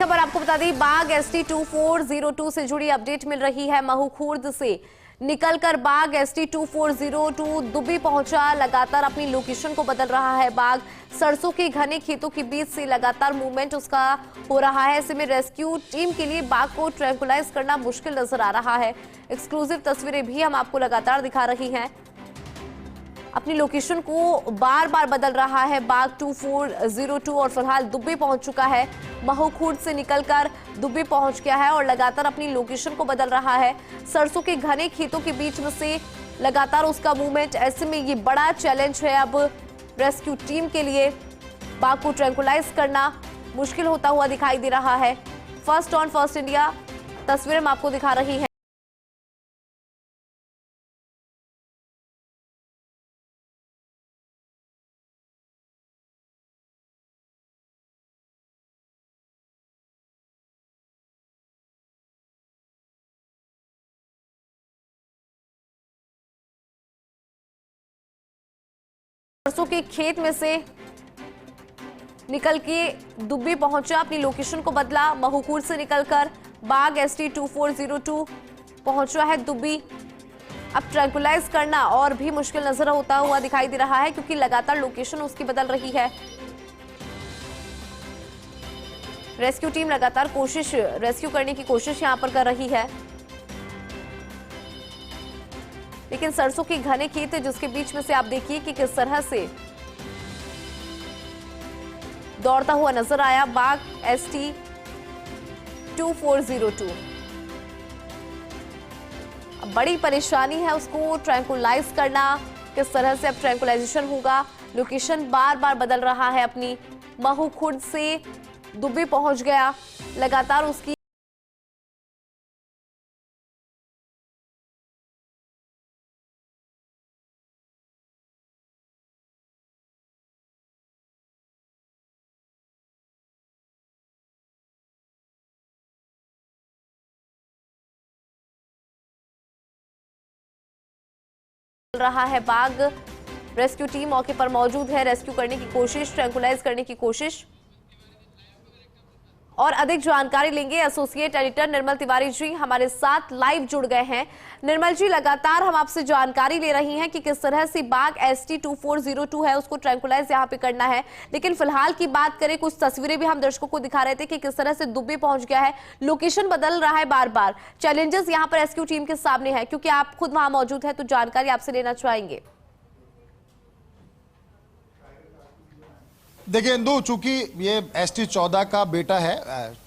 खबर आपको बता दें, बाघ ST 2402 से जुड़ी अपडेट मिल रही है। महू खुर्द से निकलकर बाघ ST 2402 दुबी पहुंचा, लगातार अपनी लोकेशन को बदल रहा है। बाघ सरसों के घने खेतों के बीच से लगातार मूवमेंट उसका हो रहा है। ऐसे में रेस्क्यू टीम के लिए बाघ को ट्रैंकुलाइज करना मुश्किल नजर आ रहा है। एक्सक्लूसिव तस्वीरें भी हम आपको लगातार दिखा रही हैं। अपनी लोकेशन को बार बार बदल रहा है बाघ 2402 और फिलहाल दुब्बी पहुंच चुका है। महू खुर्द से निकलकर दुब्बी पहुंच गया है और लगातार अपनी लोकेशन को बदल रहा है। सरसों के घने खेतों के बीच में से लगातार उसका मूवमेंट। ऐसे में ये बड़ा चैलेंज है अब रेस्क्यू टीम के लिए। बाघ को ट्रैंकुलाइज करना मुश्किल होता हुआ दिखाई दे रहा है। फर्स्ट ऑन फर्स्ट इंडिया तस्वीरें हम आपको दिखा रही हैं। सरसों के खेत में से निकल के दुब्बी पहुंचा, अपनी लोकेशन को बदला। महू खुर्द से निकलकर बाघ ST 2402 पहुंचा है दुब्बी। अब ट्रैंकुलाइज करना और भी मुश्किल नजर होता हुआ दिखाई दे रहा है क्योंकि लगातार लोकेशन उसकी बदल रही है। रेस्क्यू टीम लगातार रेस्क्यू करने की कोशिश यहां पर कर रही है, लेकिन सरसों के घने खेत है जिसके बीच में से आप देखिए कि किस तरह से दौड़ता हुआ नजर आया बाघ ST 2402। अब बड़ी परेशानी है उसको ट्रैंकुलाइज करना। किस तरह से अब ट्रैंकुलाइजेशन होगा? लोकेशन बार बार बदल रहा है अपनी। महू खुर्द से दुब्बी पहुंच गया, लगातार उसकी रहा है बाघ। रेस्क्यू टीम मौके पर मौजूद है, रेस्क्यू करने की कोशिश, ट्रैंकुलाइज करने की कोशिश। और अधिक जानकारी लेंगे, एसोसिएट एडिटर निर्मल तिवारी जी हमारे साथ लाइव जुड़ गए हैं। निर्मल जी, लगातार हम आपसे जानकारी ले रही हैं कि किस तरह से बाघ ST 2402 है उसको ट्रैंकुलाइज यहाँ पे करना है, लेकिन फिलहाल की बात करें, कुछ तस्वीरें भी हम दर्शकों को दिखा रहे थे कि किस तरह से दुब्बी पहुंच गया है, लोकेशन बदल रहा है बार बार। चैलेंजेस यहाँ पर रेस्क्यू टीम के सामने है, क्योंकि आप खुद वहां मौजूद है तो जानकारी आपसे लेना चाहेंगे। देखिए इंदु, चूंकि ये ST 14 का बेटा है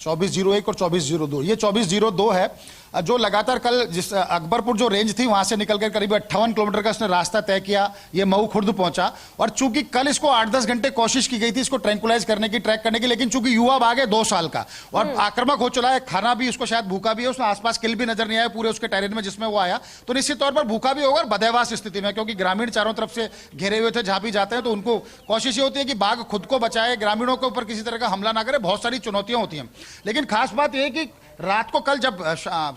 2401 और 2402, ये 2402 है जो लगातार कल जिस अकबरपुर जो रेंज थी वहां से निकलकर करीब 58 किलोमीटर का इसने रास्ता तय किया, ये महू खुर्द पहुंचा। और चूंकि कल इसको 8-10 घंटे कोशिश की गई थी इसको ट्रैंकुलाइज करने की, ट्रैक करने की, लेकिन चूंकि युवा बाघ है 2 साल का और आक्रामक हो चला है, खाना भी उसको शायद भूखा भी है, उसमें आसपास किल भी नजर नहीं आया पूरे उसके टेरेन में जिसमें वो आया, तो निश्चित तौर पर भूखा भी होगा और बदहवास स्थिति में, क्योंकि ग्रामीण चारों तरफ से घेरे हुए थे। जहां भी जाते हैं तो उनको कोशिश ये होती है कि बाघ खुद को बचाए, ग्रामीणों के ऊपर किसी तरह का हमला ना करे, बहुत सारी चुनौतियां होती हैं। लेकिन खास बात यह है कि रात को कल जब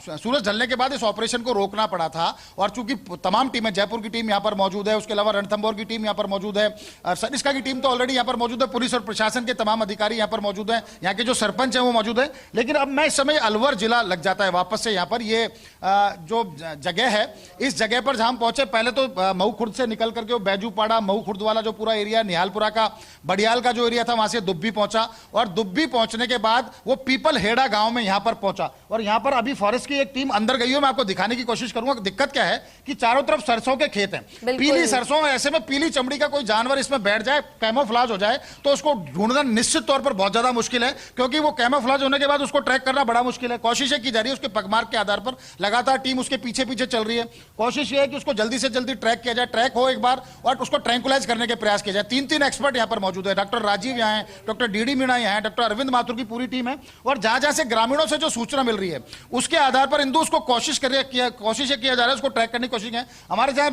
सूरज ढलने के बाद इस ऑपरेशन को रोकना पड़ा था, और चूंकि तमाम टीमें, जयपुर की टीम यहां पर मौजूद है, उसके अलावा रणथंभौर की टीम यहां पर मौजूद है, सरिस्का की टीम तो ऑलरेडी यहां पर मौजूद है, पुलिस और प्रशासन के तमाम अधिकारी यहां पर मौजूद हैं, यहां के जो सरपंच हैं वो मौजूद है। लेकिन अब मैं इस समय अलवर जिला लग जाता है वापस से यहां पर। ये जो जगह है, इस जगह पर जहां पहुंचे, पहले तो महू खुर्द से निकल करके बैजूपाड़ा, महू खुर्द वाला जो पूरा एरिया, निहालपुरा का, बडियाल का जो एरिया था, वहां से दुब्बी पहुंचा और दुब्बी पहुंचने के बाद वो पीपल हेड़ा गांव में यहां पर पहुंचा। और यहां पर अभी फॉरेस्ट की एक टीम अंदर गई है, मैं आपको दिखाने की कोशिश करूंगा। दिक्कत क्या है कि चारों तरफ सरसों के खेत हैं, पीली सरसों, ऐसे में पीली चमड़ी का कोई जानवर इसमें बैठ जाए, कैमोफ्लेज हो जाए, तो उसको ढूंढना निश्चित तौर पर बहुत ज्यादा मुश्किल है, क्योंकि वो कैमोफ्लेज होने के बाद उसको ट्रैक करना बड़ा मुश्किल है। कोशिशें की जा रही है उसके पगमार्क के आधार पर, लगातार टीम उसके पीछे पीछे चल रही है। कोशिश ये है कि उसको जल्दी से जल्दी ट्रैक किया जाए, ट्रैक हो एक बार, और उसको ट्रैंकुलाइज करने के प्रयास किया जाए। 3 एक्सपर्ट यहां पर मौजूद है, डॉक्टर राजीव यहाँ है, डॉक्टर DD मीणा यहाँ है, डॉक्टर अरविंद माथुर की पूरी टीम है। और जहां जहां से ग्रामीणों से जो सूचना मिल रही है उसके आधार पर इंदु उसको कोशिश किया जा रहा है, उसको ट्रैक करने की कोशिश है। हमारे साथ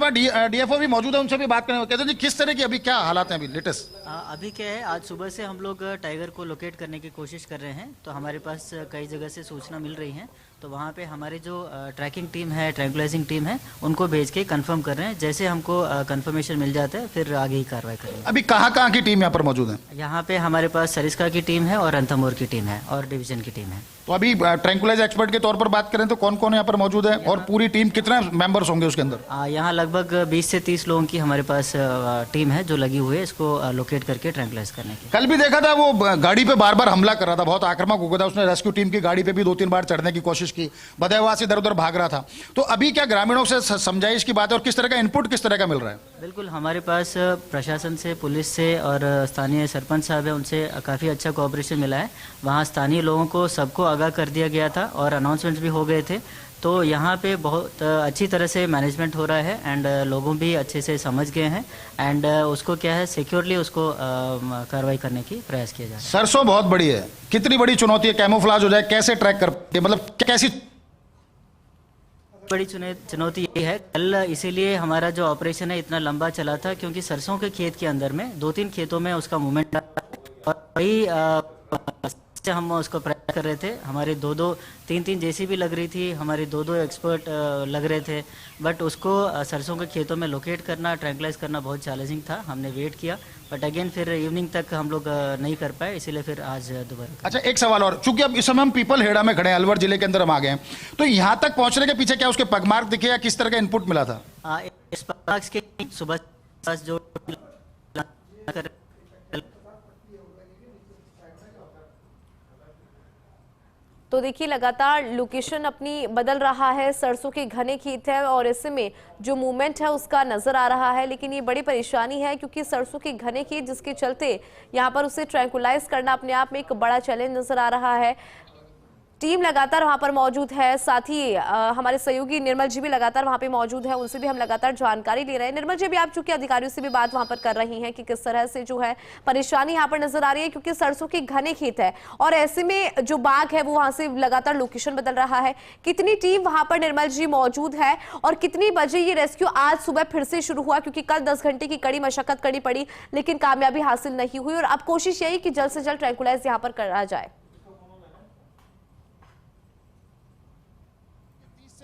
DFO भी मौजूद है, उनसे भी बात करेंगे। कहते हैं जी, किस तरह की अभी क्या हालात हैं अभी लेटेस्ट? अभी क्या है, आज सुबह से हम लोग टाइगर को लोकेट करने की कोशिश कर रहे हैं। तो हमारे पास कई जगह से सूचना मिल रही है, तो वहाँ पे हमारी जो ट्रैकिंग टीम है, ट्रैंकुलाइजिंग टीम है, उनको भेज के कंफर्म कर रहे हैं। जैसे हमको कंफर्मेशन मिल जाता है फिर आगे ही कार्रवाई करेंगे। अभी कहाँ की टीम यहाँ पर मौजूद है? यहाँ पे हमारे पास सरिस्का की टीम है और रणथंभौर की टीम है और डिवीजन की टीम है। तो अभी ट्रैंकुलाइज एक्सपर्ट के तौर पर बात करें तो कौन कौन यहाँ पर मौजूद है और पूरी टीम कितने मेंबर्स होंगे उसके अंदर? यहाँ लगभग 20 से 30 लोगों की हमारे पास टीम है जो लगी हुई है इसको लोकेट करके ट्रैंकुलाइज करने की। कल भी देखा था वो गाड़ी पे बार बार हमला कर रहा था, बहुत आक्रामक हो गया था, उसने रेस्क्यू टीम की गाड़ी पे भी 2-3 बार चढ़ने की कोशिश की, बदहवास इधर उधर भाग रहा था। तो अभी क्या ग्रामीणों से समझाइश की बात है और किस तरह का इनपुट किस तरह का मिल रहा है? बिल्कुल, हमारे पास प्रशासन से, पुलिस से और स्थानीय सरपंच साहब है, उनसे काफ़ी अच्छा कोऑपरेशन मिला है। वहाँ स्थानीय लोगों को सबको आगाह कर दिया गया था और अनाउंसमेंट्स भी हो गए थे। तो यहाँ पे बहुत अच्छी तरह से मैनेजमेंट हो रहा है एंड लोगों भी अच्छे से समझ गए हैं एंड उसको क्या है, सिक्योरली उसको कार्रवाई करने की प्रयास किया जा रहा है। सरसों बहुत बड़ी है, कितनी बड़ी चुनौती है, कैमोफ्लाज हो जाए, कैसे ट्रैक कर, मतलब कैसी बड़ी चुनौती ये है। कल इसीलिए हमारा जो ऑपरेशन है इतना लंबा चला था क्योंकि सरसों के खेत के अंदर में 2-3 खेतों में उसका मूवमेंट और वही हम उसको प्रयास कर रहे थे। हमारे 2-2, 3-3 जेसीबी लग रही थी, हमारे 2-2 एक्सपर्ट लग रहे थे, बट उसको सरसों के खेतों में लोकेट करना, ट्रैंकुलाइज करना बहुत चैलेंजिंग था। हमने वेट किया बट अगेन फिर इवनिंग तक हम लोग नहीं कर पाए, इसीलिए फिर आज दोबारा। अच्छा, एक सवाल और, चूंकि अब इस समय हम पीपल हेड़ा में खड़े हैं, अलवर जिले के अंदर हम आ गए हैं, तो यहाँ तक पहुंचने के पीछे क्या उसके पगमार्क दिखे या किस तरह का इनपुट मिला था? इस पगमार्क्स के सुबह जो तो देखिए लगातार लोकेशन अपनी बदल रहा है, सरसों के घने खेत है और ऐसे में जो मूवमेंट है उसका नजर आ रहा है। लेकिन ये बड़ी परेशानी है क्योंकि सरसों के घने खेत जिसके चलते यहाँ पर उसे ट्रैंकुलाइज करना अपने आप में एक बड़ा चैलेंज नजर आ रहा है। टीम लगातार वहां पर मौजूद है, साथ ही हमारे सहयोगी निर्मल जी भी लगातार वहां पे मौजूद है, उनसे भी हम लगातार जानकारी ले रहे हैं। निर्मल जी, भी आप चूंकि अधिकारियों से भी बात वहां पर कर रही हैं कि किस तरह से जो है परेशानी यहाँ पर नजर आ रही है क्योंकि सरसों के घने खेत है और ऐसे में जो बाग है वो वहां से लगातार लोकेशन बदल रहा है। कितनी टीम वहां पर निर्मल जी मौजूद है और कितनी बजे ये रेस्क्यू आज सुबह फिर से शुरू हुआ? क्योंकि कल 10 घंटे की कड़ी मशक्कत करनी पड़ी लेकिन कामयाबी हासिल नहीं हुई और अब कोशिश यही कि जल्द से जल्द ट्रैंकुलाइज यहाँ पर करा जाए।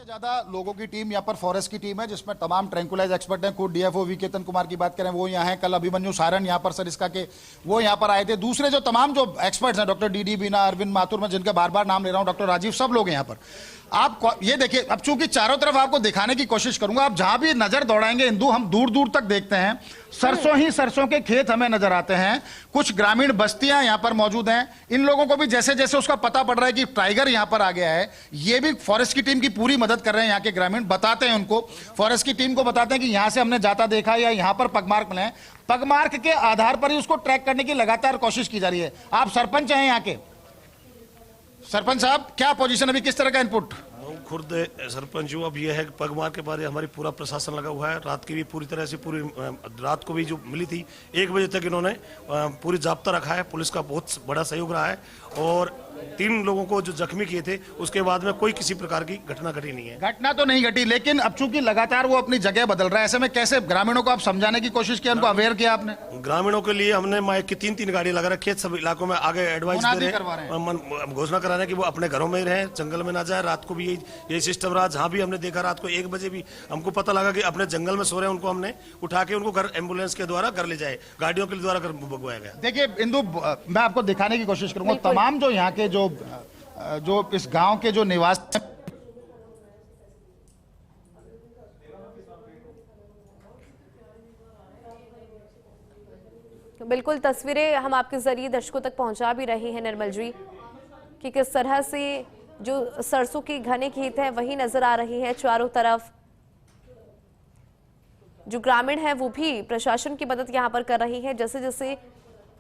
ज्यादा लोगों की टीम यहाँ पर फॉरेस्ट की टीम है जिसमें तमाम ट्रैंकुलाइज एक्सपर्ट हैं। खुद डीएफओ वी केतन कुमार की बात करें वो यहाँ है, कल अभिमन्यु सारण यहाँ पर सरिस्का के वो यहाँ पर आए थे। दूसरे जो तमाम जो एक्सपर्ट्स हैं, डॉक्टर डी बीना, अरविंद माथुर, मैं जिनका बार बार नाम ले रहा हूँ, डॉक्टर राजीव, सब लोग यहाँ पर। आप ये देखिए, अब चूंकि चारों तरफ आपको दिखाने की कोशिश करूंगा, आप जहां भी नजर दौड़ाएंगे इंदु, हम दूर दूर तक देखते हैं सरसों ही सरसों के खेत हमें नजर आते हैं। कुछ ग्रामीण बस्तियां यहां पर मौजूद हैं। इन लोगों को भी जैसे जैसे उसका पता पड़ रहा है कि टाइगर यहां पर आ गया है, ये भी फॉरेस्ट की टीम की पूरी मदद कर रहे हैं। यहाँ के ग्रामीण बताते हैं उनको, फॉरेस्ट की टीम को बताते हैं कि यहां से हमने जाता देखा या यहां पर पगमार्क मिले हैं। पगमार्क के आधार पर ही उसको ट्रैक करने की लगातार कोशिश की जा रही है। आप सरपंच हैं यहाँ के, सरपंच साहब, क्या पोजीशन, अभी किस तरह का इनपुट? खुद सरपंच हूँ। अब ये है कि पगमार के बारे हमारी पूरा प्रशासन लगा हुआ है। रात की भी पूरी तरह से पूरी रात को भी जो मिली थी 1 बजे तक इन्होंने पूरी जाब्ता रखा है। पुलिस का बहुत बड़ा सहयोग रहा है और 3 लोगों को जो जख्मी किए थे उसके बाद में कोई किसी प्रकार की घटना घटी नहीं है। घटना तो नहीं घटी, लेकिन अब चूंकि लगातार वो अपनी जगह बदल रहा है, ऐसे में कैसे ग्रामीणों को आप समझाने की कोशिश की, उनको अवेयर किया आपने? ग्रामीणों के लिए हमने माइक की 3-3 गाड़ी लगा रखी है। सब इलाकों में आगे एडवाइस दे रहे हैं, घोषणा करा रहे हैं कि वो अपने घरों में ही रहें, जंगल में ना जाए। रात को भी यही सिस्टम रहा। जहाँ भी हमने देखा रात को 1 बजे भी हमको पता लगा कि अपने जंगल में सो रहे हैं, उनको हमने उठा के उनको घर एम्बुलेंस के द्वारा घर ले जाए, गाड़ियों के द्वारा घर भगवाया गया। देखिए इंदु, मैं आपको दिखाने की कोशिश करूंगा तमाम जो यहाँ के जो इस गांव के जो निवासी, बिल्कुल तस्वीरें हम आपके जरिए दर्शकों तक पहुंचा भी रहे हैं निर्मल जी कि किस तरह से जो सरसों के घने खेत हैं वही नजर आ रही हैं चारों तरफ। जो ग्रामीण हैं वो भी प्रशासन की मदद यहां पर कर रही हैं। जैसे जैसे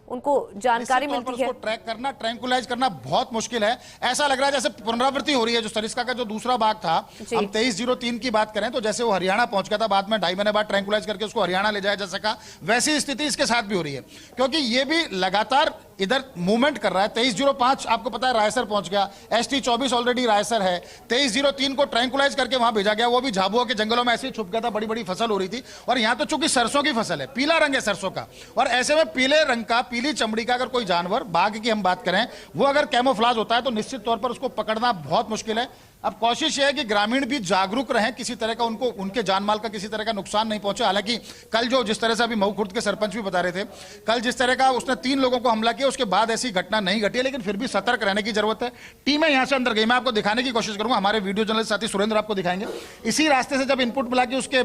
उनको जानकारी निश्चित तौर पर मिलती है। उसको ट्रैक करना, ट्रैंकुलाइज करना बहुत मुश्किल है। ऐसा लग रहा है जैसे पुनरावृत्ति हो रही है। जो सरिस्का का जो दूसरा बाघ था, हम 2303 की बात करें तो जैसे वो हरियाणा पहुंच गया था, बाद में 2.5 महीने बाद ट्रैंकुलाइज करके उसको हरियाणा ले जाया जा सका, वैसी स्थिति इसके साथ भी हो रही है, क्योंकि ये भी लगातार इधर मूवमेंट कर रहा है। 2305 आपको पता है रायसर पहुंच गया, ST24 ऑलरेडी रायसर है, 2303 को ट्रैंकुलाइज करके वहां भेजा गया, वो भी झाबुआ के जंगलों में ऐसे ही छुप गया था, बड़ी बड़ी फसल हो रही थी। और यहां तो चूंकि सरसों की फसल है, पीला रंग है सरसों का, और ऐसे में पीले रंग का, पीली चमड़ी का अगर कोई जानवर, बाघ की हम बात करें, वो अगर कैमोफ्लाज होता है तो निश्चित तौर पर उसको पकड़ना बहुत मुश्किल है। अब कोशिश यह है कि ग्रामीण भी जागरूक रहें, किसी तरह का उनको, उनके जानमाल का किसी तरह का नुकसान नहीं पहुंचे। हालांकि कल जो जिस तरह से अभी मऊ खुर्द के सरपंच भी बता रहे थे, कल जिस तरह का उसने 3 लोगों को हमला किया, उसके बाद ऐसी घटना नहीं घटी है, लेकिन फिर भी सतर्क रहने की जरूरत है। टीमें यहां से अंदर गई, मैं आपको दिखाने की कोशिश करूंगा, हमारे वीडियो जर्नलिस्ट साथी सुरेंद्र आपको दिखाएंगे। इसी रास्ते से जब इनपुट मिला कि उसके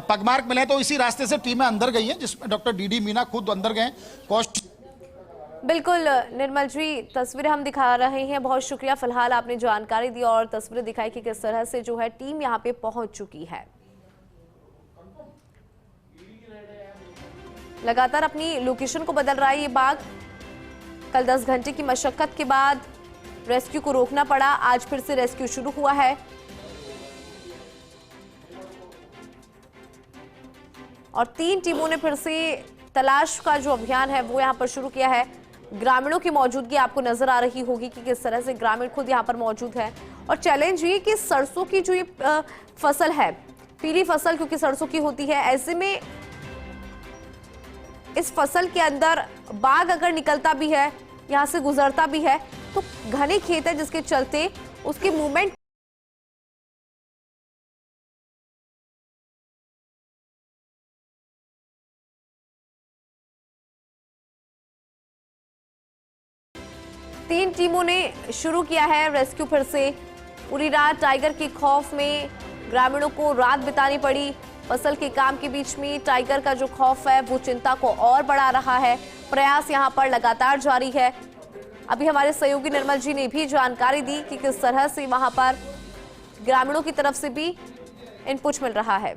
पगमार्क मिले, तो इसी रास्ते से टीमें अंदर गई हैं, जिसमें डॉक्टर DD मीना खुद अंदर गए। बिल्कुल निर्मल जी, तस्वीरें हम दिखा रहे हैं, बहुत शुक्रिया। फिलहाल आपने जानकारी दी और तस्वीरें दिखाई कि किस तरह से जो है टीम यहां पे पहुंच चुकी है। लगातार अपनी लोकेशन को बदल रहा है ये बाघ। कल 10 घंटे की मशक्कत के बाद रेस्क्यू को रोकना पड़ा, आज फिर से रेस्क्यू शुरू हुआ है और 3 टीमों ने फिर से तलाश का जो अभियान है वो यहां पर शुरू किया है। ग्रामीणों की मौजूदगी आपको नजर आ रही होगी कि किस तरह से ग्रामीण खुद यहां पर मौजूद है। और चैलेंज ये कि सरसों की जो ये फसल है, पीली फसल क्योंकि सरसों की होती है, ऐसे में इस फसल के अंदर बाघ अगर निकलता भी है, यहां से गुजरता भी है, तो घने खेत है जिसके चलते उसकी मूवमेंट तीन टीमों ने शुरू किया है रेस्क्यू फिर से। पूरी रात टाइगर के खौफ में ग्रामीणों को रात बितानी पड़ी। फसल के काम के बीच में टाइगर का जो खौफ है वो चिंता को और बढ़ा रहा है। प्रयास यहां पर लगातार जारी है। अभी हमारे सहयोगी निर्मल जी ने भी जानकारी दी कि किस तरह से वहां पर ग्रामीणों की तरफ से भी इनपुट मिल रहा है।